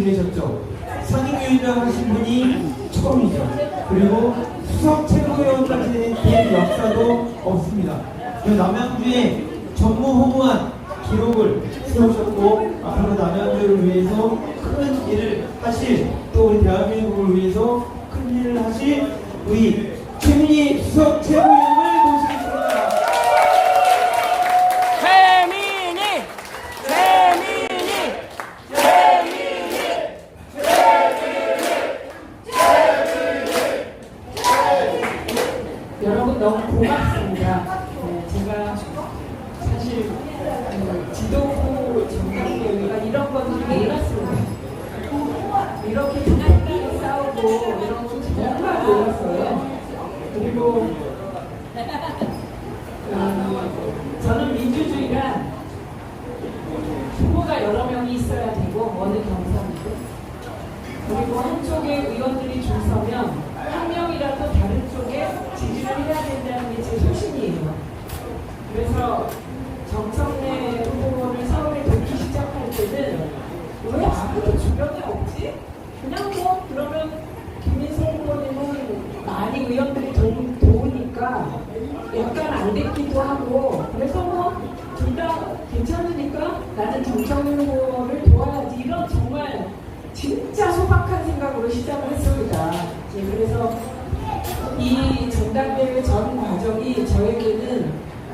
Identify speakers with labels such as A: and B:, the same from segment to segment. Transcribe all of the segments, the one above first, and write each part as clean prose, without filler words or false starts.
A: 지내셨죠? 상임위원장 하신 분이 처음이죠. 그리고 수석 최고위원까지 된 역사도 없습니다. 남양주의 전무후무한 기록을 세우셨고 앞으로 남양주를 위해서 큰 일을 하실, 또 우리 대한민국을 위해서 큰 일을 하실 우리 최민희 수석 최고위원을 모시겠습니다.
B: 최민희!
C: 여러분 너무 고맙습니다. 제가 사실 지도부 정당대회가 이런 건지 몰랐습니다. 이렇게 단단히 싸우고 이런 거 정말 몰랐어요. 그리고 저는 민주주의란 후보가 여러 명이 있어야 되고 어느 경선이고, 그리고 한쪽에 의원들이 줄 서면 한 명이라도 다른 쪽에 지지를 해야 된다는 게 제 소신이에요. 그래서 정청래 후보를 서울에 돕기 시작할 때는 왜 아무도 주변에 없지? 그냥 뭐 그러면 김민석 후보님은 많이 의원들이 도우니까 약간 안 됐기도 하고, 그래서 뭐 둘 다 괜찮으니까 나는 정청래 후보를 도와야지, 이런 정말 진짜 소박한 생각으로 시작을 했습니다. 그래서 이 전당대회 전 과정이 저에게는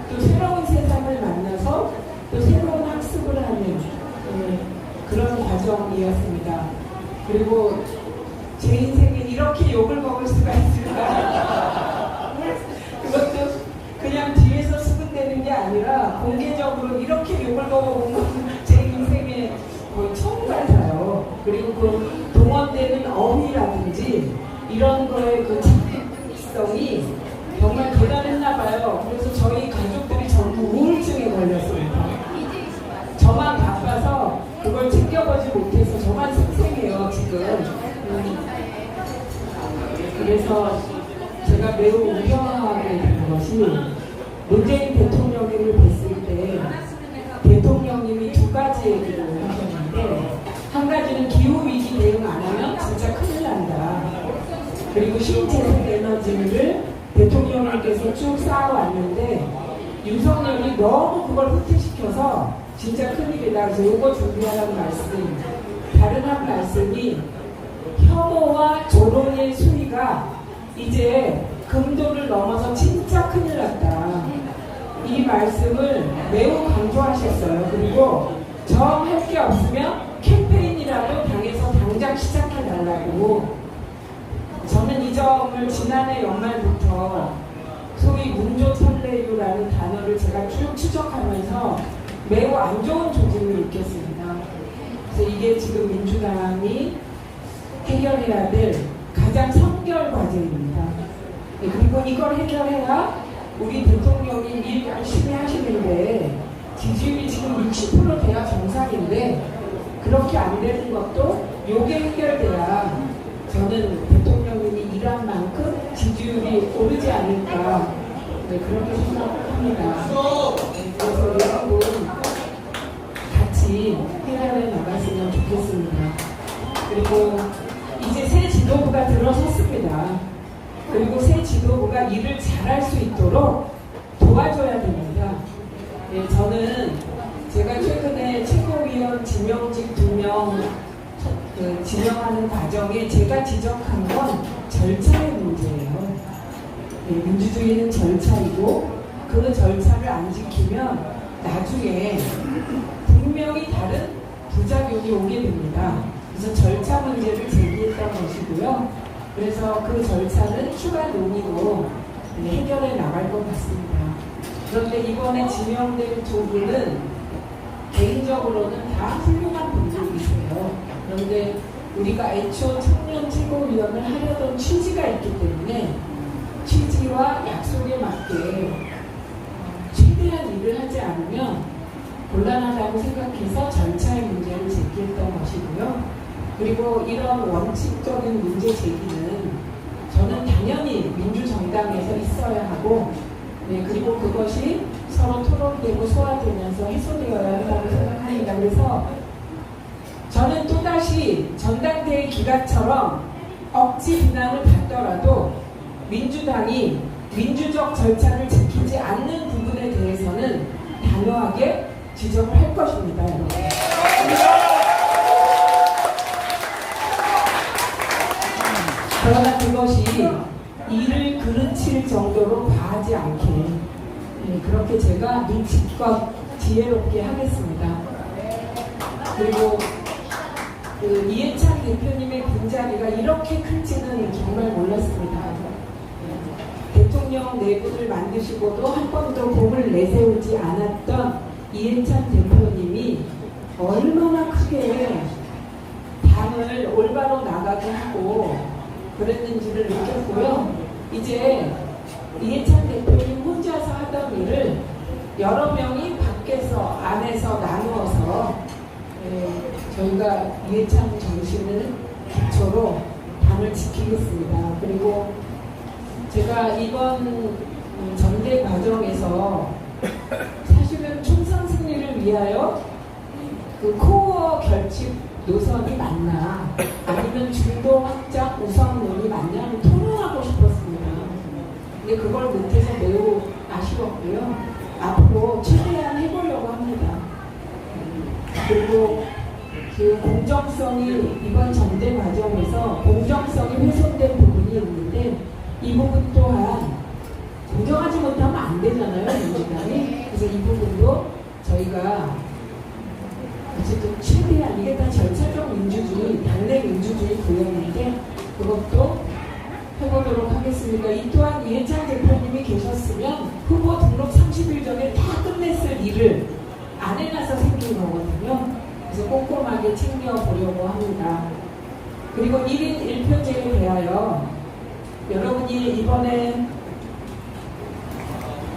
C: 또 새로운 세상을 만나서 또 새로운 학습을 하는 그런 과정이었습니다. 그리고 제 인생에 이렇게 욕을 먹을 수가 있을까? 그것도 그냥 뒤에서 수근대는 게 아니라 공개적으로 이렇게 욕을 먹어본 건 제 인생에 거의 처음 같아요. 그리고 그 동원되는 어휘라든지 이런 거에 그 창의성이 정말 대단했나 봐요. 그래서 저희 가족들이 전부 우울증에 걸렸습니다. 저만 바빠서 그걸 챙겨보지 못해서 저만 생생해요 지금. 그래서 제가 매우 우려하게 된 것이, 문재인 대통령님을 뵀을 때 대통령님이 두 가지 얘기를 하셨는데, 한 가지는 기후위기 대응 안 하면 진짜 큰일 난다. 그리고 신재생 에너지를 대통령님께서 쭉 쌓아왔는데 윤석열이 너무 그걸 후퇴시켜서 진짜 큰일이다. 그래서 이거 준비하라는 말씀. 다른 한 말씀이, 혐오와 조롱의 수위가 이제 금도를 넘어서 진짜 큰일 났다. 이 말씀을 매우 강조하셨어요. 그리고 정할 게 없으면 캠페인이라도 당에서 당장 시작해달라고. 저는 이 점을 지난해 연말부터 소위 문조선례유라는 단어를 제가 쭉 추적하면서 매우 안 좋은 조짐을 느꼈습니다. 그래서 이게 지금 민주당이 해결해야 될 가장 선결 과제입니다. 그리고 이걸 해결해야 우리 대통령이 일 열심히 하시는데, 지지율이 지금 60% 돼야 정상인데 그렇게 안 되는 것도 요게 해결돼야 저는 대통령님이 일한 만큼 지지율이 오르지 않을까, 그렇게 생각합니다. 그래서 여러분 같이 해결해 나갔으면 좋겠습니다. 그리고 이제 새 지도부가 들어섰습니다. 그리고 새 지도부가 일을 잘할 수 있도록 도와줘야 됩니다. 저는 제가 최근에 최고위원 지명직 2명 지명하는 과정에 제가 지적한 건 절차의 문제예요. 민주주의는 절차이고, 그 절차를 안 지키면 나중에 분명히 다른 부작용이 오게 됩니다. 그래서 절차 문제를 제기했던 것이고요. 그래서 그 절차는 추가 논의로 해결해 나갈 것 같습니다. 그런데 이번에 지명된 두 분은 개인적으로는 다 훌륭한 분들이세요. 그런데 우리가 애초 청년 최고위원을 하려던 취지가 있기 때문에 취지와 약속에 맞게 최대한 일을 하지 않으면 곤란하다고 생각해서 절차의 문제를 제기했던 것이고요. 그리고 이런 원칙적인 문제 제기는 저는 당연히 민주정당에서 있어야 하고, 그리고 그것이 서로 토론되고 소화되면서 해소되어야 한다고 생각합니다. 그래서 저는 또 다른 또다시 전당대회 기각처럼 억지 비난을 받더라도 민주당이 민주적 절차를 지키지 않는 부분에 대해서는 단호하게 지적을 할 것입니다. 여러분. 그러나 그것이 이를 그르칠 정도로 과하지 않게 그렇게 제가 눈치껏 지혜롭게 하겠습니다. 그리고 그 이해찬 대표님의 빈자리가 이렇게 클지는 정말 몰랐습니다. 대통령 내부를 만드시고도 한 번도 공을 내세우지 않았던 이해찬 대표님이 얼마나 크게 당을 올바로 나가게 하고 그랬는지를 느꼈고요. 이제 이해찬 대표님 혼자서 하던 일을 여러 명이 밖에서 안에서 나누어서 저희가 이해찬 정신을 기초로 당을 지키겠습니다. 그리고 제가 이번 전대 과정에서 사실은 총선 승리를 위하여 그 코어 결집 노선이 맞나 아니면 중도 확장 우선론이 맞냐는 토론하고 싶었습니다. 근데 그걸 못해서 매우 아쉬웠고요. 앞으로 최대한 해보려고 합니다. 그리고 그 공정성이 이번 전대 과정에서 공정성이 훼손된 부분이 있는데 이 부분 또한 공정하지 못하면 안 되잖아요, 민주당이. 그래서 이 부분도 저희가 어쨌든 최대한 이게 다 절차적 민주주의, 당내 민주주의 구현인데 그것도 해보도록 하겠습니다. 이 또한 이해찬 대표님이 계셨으면 후보 등록 30일 전에 다 끝냈을 일을 안 해놔서 생긴 거거든요. 그래서 꼼꼼하게 챙겨보려고 합니다. 그리고 1인 1표제에 대하여 여러분이 이번에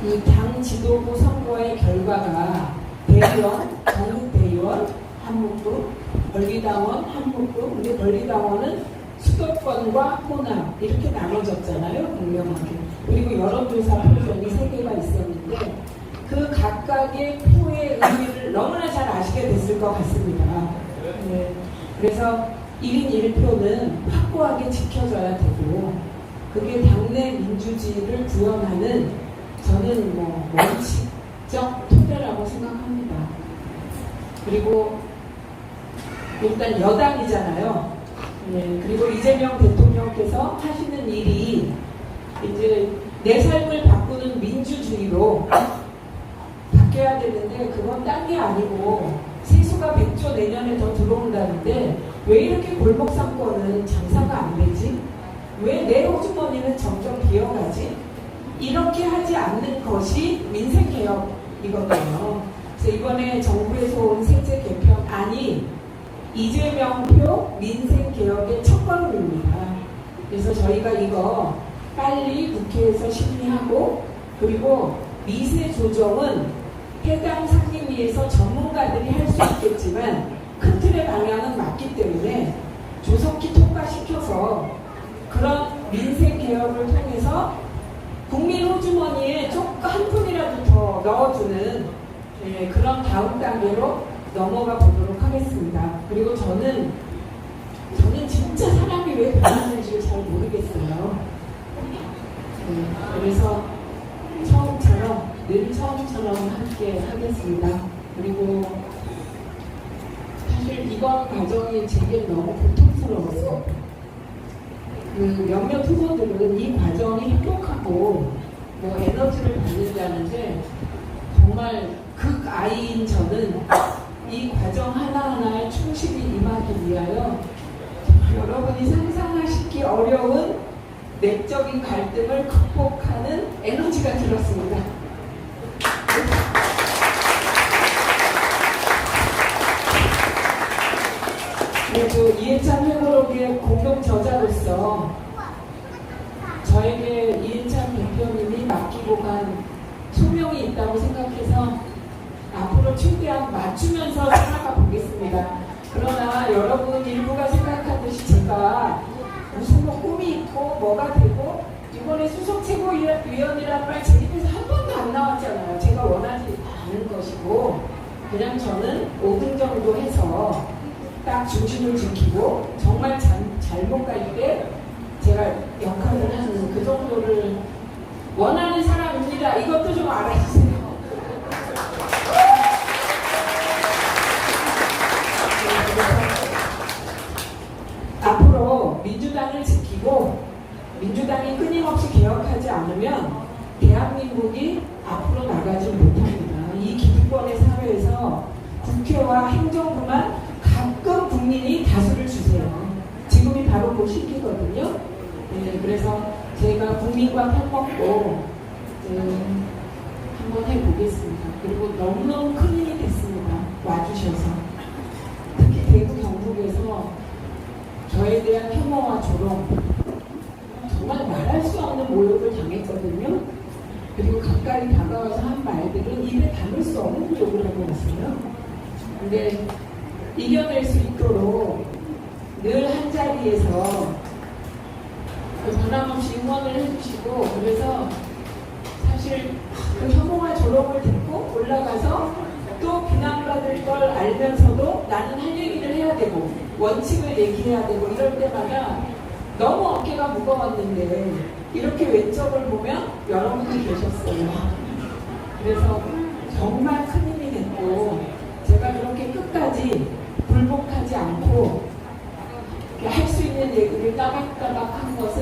C: 이 당 지도부 선거의 결과가 대의원, 전국대의원 한 문구, 권리당원 한 문구, 근데 권리당원은 수도권과 호남 이렇게 나눠졌잖아요, 분명하게. 그리고 여론조사 표정이 3개가 있었는데 그 각각의 표의 의미를 너무나 잘 아시게 됐을 것 같습니다. 네. 그래서 1인 1표는 확고하게 지켜져야 되고 그게 당내 민주주의를 구현하는 저는 원칙적 토대라고 생각합니다. 그리고 일단 여당이잖아요. 네, 그리고 이재명 대통령께서 하시는 일이 이제 내 삶을 바꾸는 민주주의로 바뀌어야 되는데 그건 딴 게 아니고 세수가 100조 내년에 더 들어온다는데 왜 이렇게 골목 상권은 장사가 안 되지? 왜 내 호주머니는 점점 비어가지? 이렇게 하지 않는 것이 민생개혁이거든요. 그래서 이번에 정부에서 온 세제 개편안이 이재명표 민생개혁의 첫걸음입니다. 그래서 저희가 이거 빨리 국회에서 심의하고 그리고 미세 조정은 해당 상임위에서 전문가들이 할 수 있겠지만 큰 틀의 방향은 맞기 때문에 조속히 통과시켜서 그런 민생개혁을 통해서 국민 호주머니에 조금 한 푼이라도 더 넣어주는 그런 다음 단계로 넘어가 보도록 하겠습니다. 그리고 저는 진짜 사람이 왜 변하는지를 잘 모르겠어요. 그래서 늘 처음처럼 함께 하겠습니다. 그리고 사실 이번 과정이 제게 너무 고통스러웠어요. 몇몇 후보들은 이 과정이 행복하고 에너지를 받는다는데 정말 극아이인 저는 이 과정 하나하나에 충실히 임하기 위하여 여러분이 상상하시기 어려운 내적인 갈등을 극복하는 에너지가 들었습니다. 그리고 이해찬 회고록의 공동 저자로서 저에게 이해찬 대표님이 맡기고 간 소명이 있다고 생각해서 앞으로 최대한 맞추면서 살아가 보겠습니다. 그러나 여러분 일부가 생각하듯이 제가 무슨 꿈이 있고 뭐가 되고 이번에 수석 최고위원이라는 말 제 입에서 한 번도 안 나왔잖아요. 제가 원하지 않은 것이고 그냥 저는 5분 정도 해서 딱 중심을 지키고 정말 잘못 갈 때 제가 역할을 하는 그 정도를 원하는 사람입니다. 이것도 좀 알아주세요. 앞으로 민주당을 지키고 민주당이 끊임없이 개혁하지 않으면 대한민국이 앞으로 나가지 못합니다. 이 기득권의 사회에서 국회와 행정부만 가끔 국민이 다수를 주세요. 지금이 바로 그 시기거든요. 네, 그래서 제가 국민과 편먹고 한번 해보겠습니다. 그리고 너무너무 큰 힘이 됐습니다. 와주셔서. 특히 대구 경북에서 저에 대한 혐오와 조롱, 정말 말할 수 없는 모욕을 당했거든요. 그리고 가까이 다가와서 한 말들은 입에 담을 수 없는 욕을 하고 왔어요. 근데 이겨낼 수 있도록 늘 한 자리에서 변함없이 응원을 해주시고, 그래서 사실 그 혐오와 조롱을 듣고 올라가서 또 비난받을 걸 알면서도 나는 할 얘기를 해야 되고 원칙을 얘기해야 되고 이럴 때마다 너무 어깨가 무거웠는데 이렇게 왼쪽을 보면 여러분이 계셨어요. 그래서 정말 큰 힘이 됐고, 제가 그렇게 끝까지 불복하지 않고 할 수 있는 얘기를 따박따박 한 것은